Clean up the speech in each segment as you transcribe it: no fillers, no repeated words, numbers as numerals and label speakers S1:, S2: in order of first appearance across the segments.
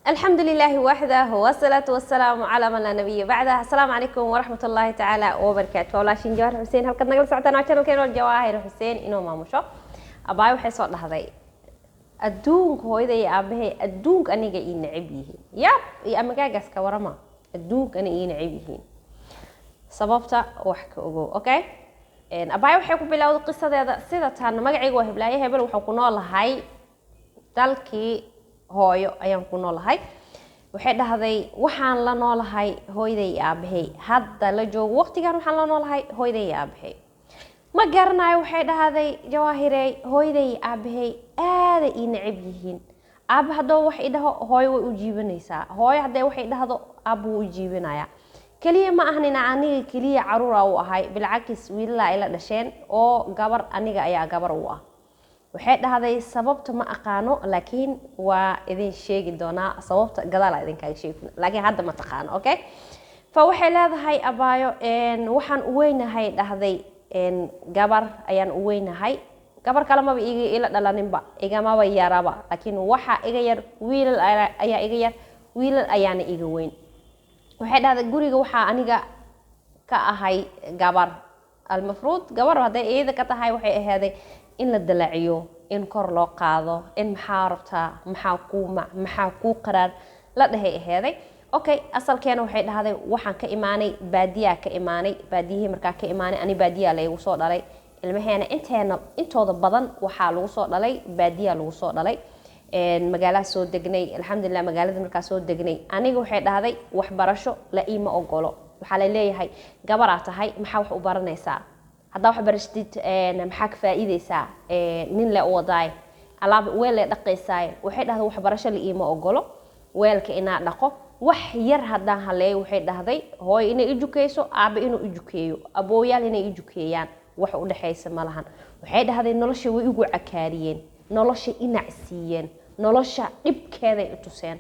S1: الحمد لله وحده والصلاة والسلام على من لا نبي بعده. السلام عليكم ورحمة الله تعالى وبركاته. والله جواهر حسين هل كنا نقول ساعتين عشان كانوا جواهر حسين إنه ما مشى أباي وحصل لهذا الدونك هو إذا يأبه الدونك أنا جاي نعبيه يا أما جا جس كورما الدونك أنا نعبيه سببته وحكي أوكي إن أباي وحكوا بلاود القصة هذا سيدة هن ما جاي جواه بلاي هبل وحكونا الله هاي dalkii hooyo ayaan ku noolahay waxay dhahday waxaan la noolahay hooyaday aabahay hadda la joogo waqtigan waxaan la noolahay hooyaday aabahay ma garanayo waxay dhahday Jawaahirey hooyaday aabahay aad ay necib yihiin aaba hadoo wax idhaho hooyo way u jiibanaysaa hooyo haday wax idhahdo aabu u jiibanaya kaliya ma ahnina aniga kaliya caruura u ahay bilcakis wiilaa ila dhasheen oo gabar aniga ayaa gabar u ah waxay dhahday sababta ma aqaano laakiin waa idin sheegi doonaa sababta gadaal idin kaga sheegno laakiin hadda ma taqaan okay fa waxay leedahay abaayo waxaan u weynahay dhahday gabar ayaan u weynahay gabar kale ma ila dhalaninba igama ba yaraba laakiin waxa iga yar wiil ayaa iga yar wiil ayaana iga weyn waxay dhahday guriga waxa aniga ka ahay gabar المفروض gabar haday iyada ka tahay waxay ahaaday in la dalaciyo in kor loo qaado in maxaarta maxaa ku qaraar la dhahay ahaaday okay asalkeena waxay dhahday waxaan ka iimaanay baadiyaha markaa ka iimaanay ani baadiyaha la igu soo dhalay ilmaheena intooda badan waxa lagu soo dhalay baadiyaha lagu soo dhalay magaalaha soo degnay alxamdulillah magaalada markaa soo degnay aniga waxay dhahday waxbarasho la iima ogolo waxa la leeyahay gabar aad tahay maxaa wax u baranaysaa hadda wax barashadid maxaa ka faa'iideysaa nin la wadaay alaab weel la dhaqaysaa waxay dhahday waxbarasho la iima ogolo weelka ina dhaqo wax yar hadda haleey waxay dhahday hooy inay ijukeyso aaba inuu ijukeeyo abooyaal inay ijukeeyaan wax u dhaxaysa malahan waxay dhahday nolosha way igu cakaariyeen nolosha inacsiiyeen nolosha dhibkeeda ay tuseen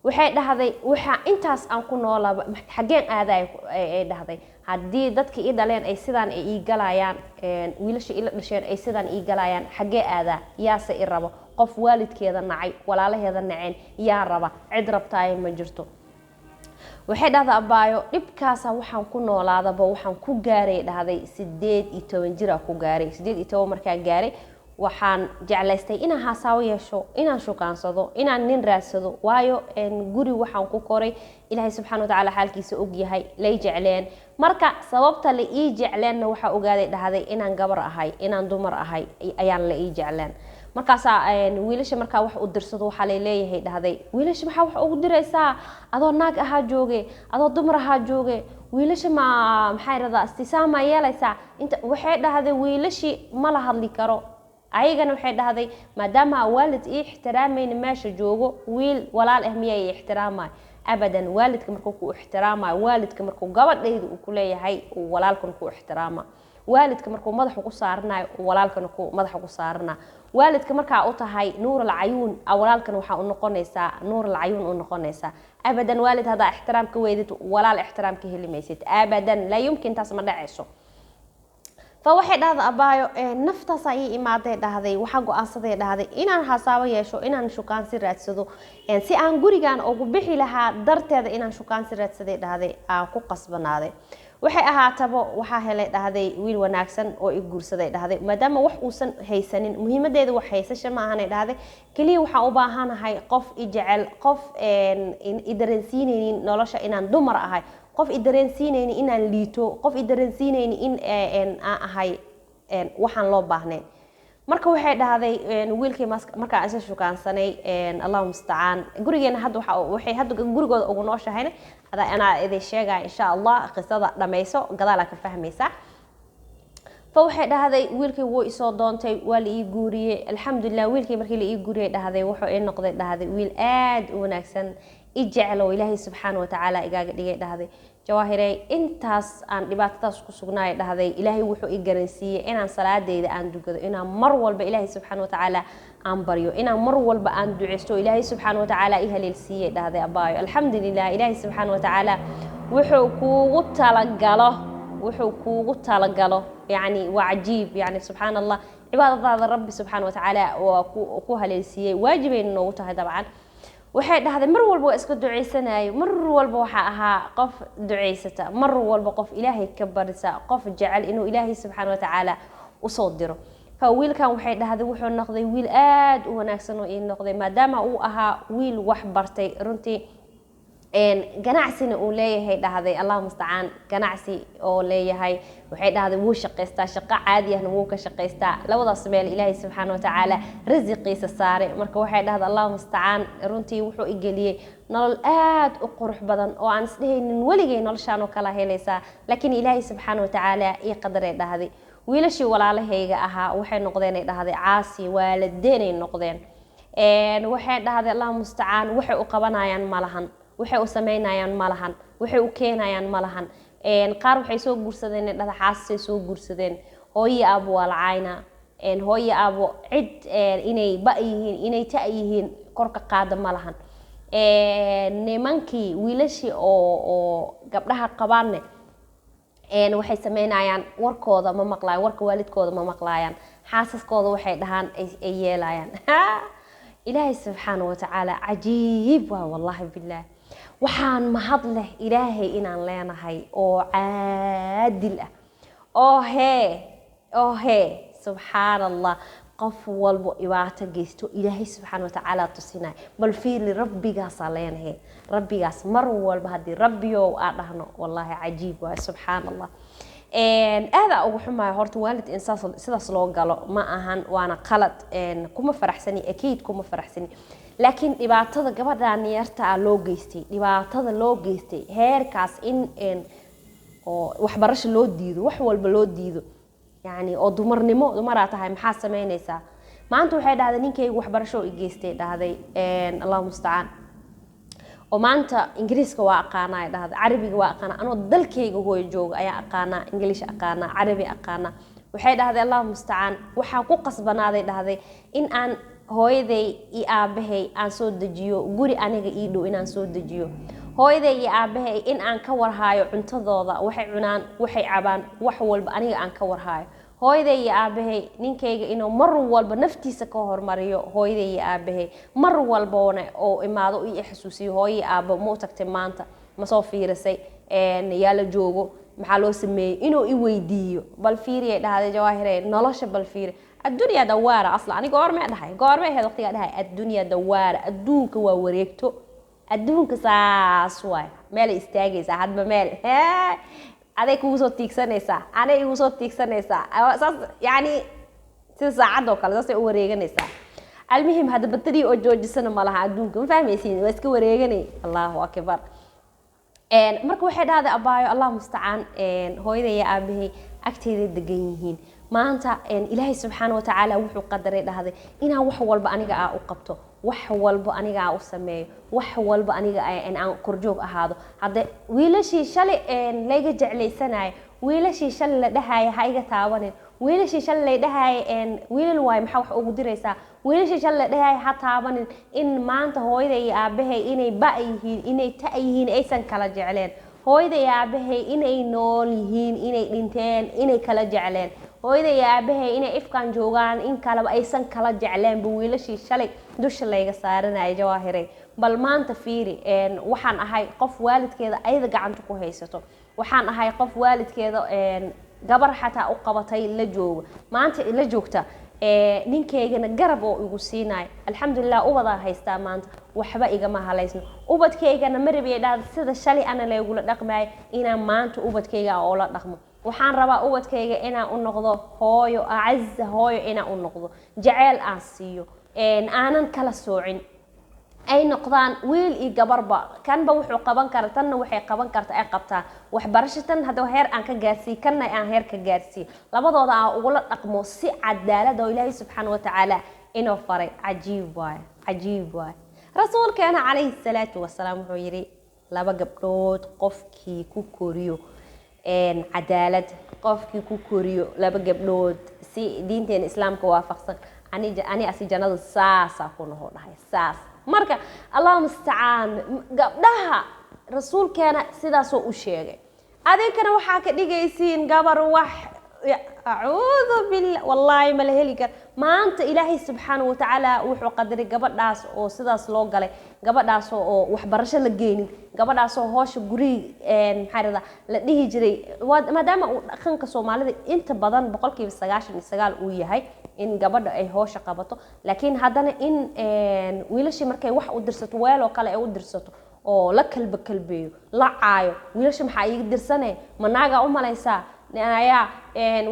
S1: waxay dhahday waxa intaas aan ku noolaba xageen aaday ay dhahday hadii dadka ii dhaleen ay sidaan ay galayaan wiilasha ila dhasheen ay sidaan ii galayaan xagee aada yaase i rabo qof waalidkeeda nacay walaalaheeda naceen yaa raba cid rabtaay ma jirto waxay dhahday abaayo dhibkaas waxaan ku noolaadaba waxaan ku gaaray dhahday 18 jir ku gaaray 18 markaa gaaray waxaan jeclaystay inaan haasawo yeesho inaan shukaansado inaan nin raadsado waayo guri waxaan ku koray ilaahay subxaanahu wa ta'ala xaalkiisa og yahay lay jecleen marka sababta la ii jecleena waxa ogaaday dhahday inaan gabar ahay inaan dumar ahay ayaan la ii jecleen markaas wiilasha markaa wax u dirsado waxa la leeyahay dhahday wiilasha waxa wax ugu diraysaa adoo naag ahaa jooge adoo dumar ahaa jooge wiilasha maxay radaa istisaama yeelaysaa inta waxay dhahday wiilashi ma la hadli karo ayagana waxay dhahday maadaama waalid ii ixtiraamayna meesha joogo wiil walaal ah miyay ixtiraamay abadan waalidka markuu ku ixtiraamay waalidka markuu gabadheedu uu ku leeyahay walaalkan ku ixtiraama waalidka markuu madax ku saarnaay walaalkan ku madax ku saarna waalidka markaa u tahay nuur al-ayun walaalkan waxa uu noqonaysaa nuur al-ayun uu noqonaysaa abadan waalid hada ixtiraamka weydid walaal ixtiraamka helimaysid abadan la yumkin taas ma dhacayso فواحد هذا أبايو نفط صاي إمادة هذا وحقو أصدق هذا إن أنا حسابه يشو إن أنا شو كان سرت سدو يعني سي أنقولي كان أو بحي لها درت هذا إن أنا شو كان سرت سدق هذا أكو قصبنا هذا وحي أهاتبو وحاهلة هذا ويل وناكسن أو يقول سدق هذا ما دام وحوسن هيسنين مهمة ده وحيسش ما هني هذا كلي وحأوبا هنا هاي قف يجعل قف إن إدرسيني نلاش إن دمر هاي qof idarensiinayni inaan liito qof idarensiinayni in ahay waxaan loo baahnay marka waxay dhahday wiilkii marka aan isla shukaansanay Allahu musta'an gurigeena hadda waxay hadda gurigooda ugu nooshahay hada ana idin sheegay insha Allah qisada dhameyso gadaal ka fahmaysa فوحي dhahday wiilkii wuu isoo doontay waa la ii guuriyay alxamdulillah wiilkii markii la ii guuriyay dhahday wuxuu ii noqday dhahday wiil aad u wanaagsan ijeclo ilaahay subxaanahu wa ta'ala igaaga dhigay dhahday Jawaahirey intaas aan dhibaatadaas ku sugnaay dhahday ilaahay wuxuu ii garansiiyay inaan salaadeyda aan dugado inaan mar walba ilaahay subxaanahu wa ta'ala aan baryo inaan mar walba aan duceysto ilaahay subxaanahu wa ta'ala ii haleelsiiyay dhahday abaayo alxamdulillah ilaahay subxaanahu wa ta'ala wuxuu kuugu talagalo يعني وعجيب يعني سبحان الله عبادة ربي سبحانه وتعالى وكوها للسيء واجب إنه طبعا waxay dhahday mar walba waa iska duceysanayo mar walba waxa ahaa qof duceysata mar walba qof ilaahay ka barisa qof jecel inuu ilaahay subxaanahu wa tacaala u soo diro fa wiilkan waxay dhahday wuxuu noqday wiil aad u wanaagsan oo noqday maadaama uu ahaa wiil wax bartay runtii ganacsina uu leeyahay dhahday Allah musta'an ganacsi oo leeyahay waxay dhahday wuu shaqeystaa shaqo caadi ah wuu ka shaqeystaa labadaas meel ilaahay subxaanahu wa ta'ala rizqiisa saare marka waxay dhahday Allah musta'an runtii wuxuu igeliyay nolol aad u qurux badan oo aan isdhehaynin waligay noloshaan oo kala helaysa laakiin ilaahay subxaanahu wa ta'ala ii qadaray dhahday wiilashii walaalahayga ahaa waxay noqdeen ay dhahday caasi waalideyn ay noqdeen waxay dhahday Allah musta'an waxay u qabanayaan malahan waxay u sameynayaan malahan waxay u keenayaan malahan qaar waxay soo guursadeen dhada xaasay soo guursadeen hooyo aabo walacayna hooyo aabo cid inay ba yihiin inay ta yihiin korka qaada malahan nimankii wiilashii oo gabdhaha qabaanne waxay sameynayaan warkooda ma maqlaayaan warka waalidkooda ma maqlaayaan xaasaskooda waxay dhahaan ay yeelayaan ilaahay subxaanahu wa ta'ala cajiib waa wallahi billah waxaan mahad leh ilaahay inaan leenahay oo caadil ah oo hee subxaanallah qof walbo ibaato geysto ilaahay subxaanahu wa ta'ala tusinay bal fiili rabbigaas leenahay rabbigaas mar walba hadii rabbiyo aan dhahno wallahi cajiib waa subxaanallah aada ugu xumaay horta waalid insaas sidaas loo galo ma ahan waana qalad kuma faraxsani akiid kuma faraxsani laakiin dhibaatada gabadhan yarta loo geystay dhibaatada loo geystay heerkaas in oo waxbarasho loo diido wax walba loo diido yani oo dumara tahay maxaa sameynaysaa maanta waxay dhahday ninkaygu waxbarasho i geystay dhahday Allah musta'an oo maanta ingiriiska waa aqaana ay dhahday carabiga waa aqaana anoo dalkayga hooyo jooga ayaa aqaana ingiliish aqaana carabi aqaana waxay dhahday Allah musta'an waxa ku qasbanaaday dhahday in aan hooyaday iyo aabahay aan soo dajiyo guri aniga ii dhow inaan soo dajiyo hooyaday iyo aabahay in aan ka warhaayo cuntadooda waxay cunaan waxay cabaan wax walba aniga aan ka warhaayo hooyaday iyo aabahay ninkayga inuu mar walba naftiisa ka hormariyo hooyaday iyo aabahay mar walboona oo imaado ii xasuusiyo hooyo aaba ma tagtay maanta ma soo fiirisay yaa la joogo maxaa loo sameeyay inuu i weydiiyo bal fiiriye dhahday Jawaahire nolosha bal fiiri الدنيا دوارة أصلا أنا قارمة ده هذا وقتها ده الدنيا دوارة الدنيا كواريكتو الدنيا كساسوي مال استاجي ساعد بمال ها أنا كوسو تيكسن إسا أنا كوسو تيكسن إسا يعني تساعد وكلا تسا وريجن إسا المهم هذا بطري أوجو سنة مالها الدنيا ما فاهم يسين بس كوريجني الله أكبر marka waxay dhahday abaayo Allah musta'an hooyaday aabahay agteeda degan yihiin maanta ilaahay subxaanahu wa ta'ala wuxuu qadaray dhahday inaan wax walba aniga u qabto wax walba aniga u sameeyo wax walba aniga aan korjoog ahaado hada wiilashii shalay leega jeclaysanay wiilashii shalay la dhahay ha iga taabanin wiilashii shalay la dhahay wiilal waay maxaa wax ugu diraysaa wiilashii shalay la dhahay ha taabanin in maanta hooyaday iyo aabahay inay ba yihiin inay ta yihiin aysan kala jecleen hooyaday iyo aabahay inay nool yihiin inay dhinteen inay kala jecleen hooyaday iyo aabahay inay ifkaan joogaan in kala aysan kala jecleen bu wiilashii shalay dusha layga saaranay Jawaahire bal maanta fiiri waxaan ahay qof waalidkeeda ayada gacanta ku haysato waxaan ahay qof waalidkeeda gabar xataa u qabatay la joogo maanta la joogta ninkeygana garab oo igu siinay alxamdulillah ubada haystaa maanta waxba igama halaysno ubadkeygana maribay dhaad sida shalay ana leegu la dhaqmay inaan maanta ubadkeyga oo la dhaqmo waxaan rabaa ubadkeyga inaan u noqdo hooyo aazza hooyo inaan u noqdo jacayl aan siiyo aanan kala soocin ay noqdaan wiil iyo gabarba kanba wuxuu qaban kara tanna waxay qaban kartaa ay qabtaa waxbarashatan hada heer aan ka gaarsiin kana aan heer ka gaarsiin labadooda aan ugu la dhaqmo si cadaalad oo Ilaahay subxaanahu wa ta'ala inoo faray cajiib waay rasuulkeena calayhi salaatu wasalaam wuxuu yiri laba gabdhood qofkii ku koriyo cadaalad qofkii ku koriyo laba gabdhood si diinteena islaamka waafaqsan ani asi jannada saasa ku noo dhahay saas marka Allah musta'an gabdhaha rasuulkeena sidaas oo u sheegay adinkana waxa ka dhigaysiin gabar wax أعوذ بالله والله ما له لك ما أنت إلهي سبحانه وتعالى وحو قدري قبل ناس أو سداس لو قالي قبل ناس أو وحبرش لجيني قبل ناس أو هوش جري محارة لديه جري ما دام خنك سومالي أنت بدن بقول كيف السجال وياهي إن قبل أي هوش قبته لكن هذا إن ويلش مركي وح ودرسته ولا قال أو درسته oo la kalbiyo la caayo wiilasha maxay iga dirsanay manaaga u malaysa ayaa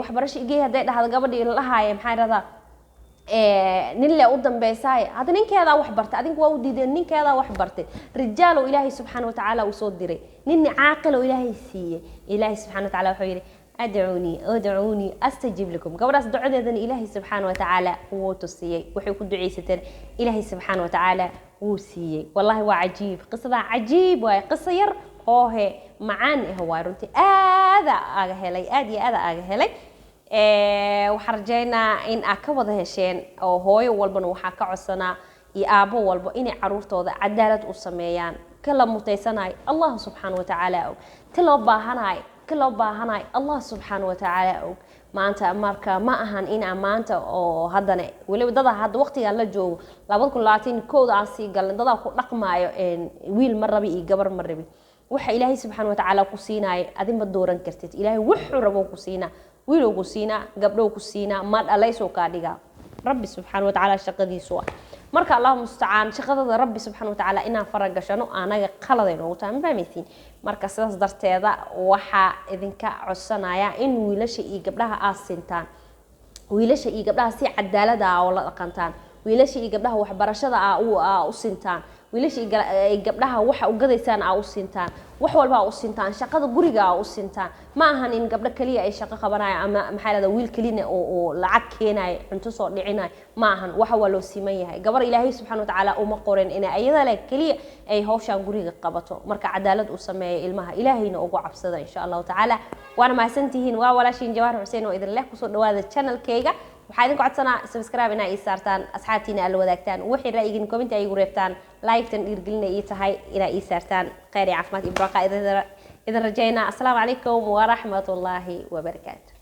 S1: waxbarasho igay haday dhahdo gabadhii la haayay maxay radaa nin la u dambeysay hada ninkeeda wax bartay adinku waa u diideen ninkeeda wax bartay rijaal oo ilaahay subhanahu wa ta'ala uu soo diray nin caaqil oo ilaahay siiyay ilaahay subhanahu wa ta'ala wuxuu yiri ادعوني استجيب لكم قبل دعاء إلهي سبحانه وتعالى وتسيي وحي كل دعيستين إلهي سبحانه وتعالى وسيي والله وعجيب قصة عجيب وقصة ير هي معاني هو رنتي هذا أجهلي هذا أجهلي وحرجينا إن أكبر هالشين أو هوي والبن وحكى عصنا يأبو والبو إني عروفته ذا عدالة السميان كلام متيسناي الله سبحانه وتعالى تلوبا هناي كلو باهناي الله سبحانه وتعالى maanta marka ma ahan in maanta oo hadana waliba dad hadda waqtiga la joogo 2022 aan sii galin dad ku dhaqmaayo wiil ma rabi iyo gabar ma rabi waxa ilaahay subhanahu wa ta'ala ku siinay adin ma dooran kartid ilaahay wuxuu rabo ku siina wiil uu ku siina gabdho ku siina ma dhalayso ka dhiga rabbi subhanahu wa ta'ala shaqadiisu marka allah musta'an shaqada rabbi subhanahu wa ta'ala inaan faragashano anaga qaladeen oo taan fahmaysiin marka sidaas darteeda waxa idinka codsanaya in wiilasha iyo gabdhaha aasintaan wiilasha iyo gabdhaha si cadaalad ah oo la dhaqantaan wiilasha iyo gabdhaha waxbarashada u sintaan wiilasha iyo gabdhaha waxa u gadaysaan u sintaan wax walba u sintaan shaqada guriga u sintaan ma ahan in gabdha kaliya ay shaqo qabanayaan ama maxay wiil kaliya oo lacag keenay cunto soo dhicinay ma ahan waxa waa loo siman yahay gabar ilaahay subhanahu wa ta'ala uma qorin in ayada la kaliya ay hawshan guriga qabato marka cadaalad u sameeyo ilmaha ilaahayna ugu cabsada insha Allah ta'ala waana ma santihiin waa walaashin Jawaar Xuseen oo idin leh ku soo dhawaada channel-kayga waxaa idin ku codsanaa subscribe inaa ii saartaan asxaabtiina aad la wadaagtaan wixii ra'yigiin comment ay igu reebtaan like-tan dhiirgelin ay tahay inaa ii saartaan khayr iyo caafimaad iyo baraka idin rajaynaa assalaamu calaykum wa rahmatullaahi wa barakaatuh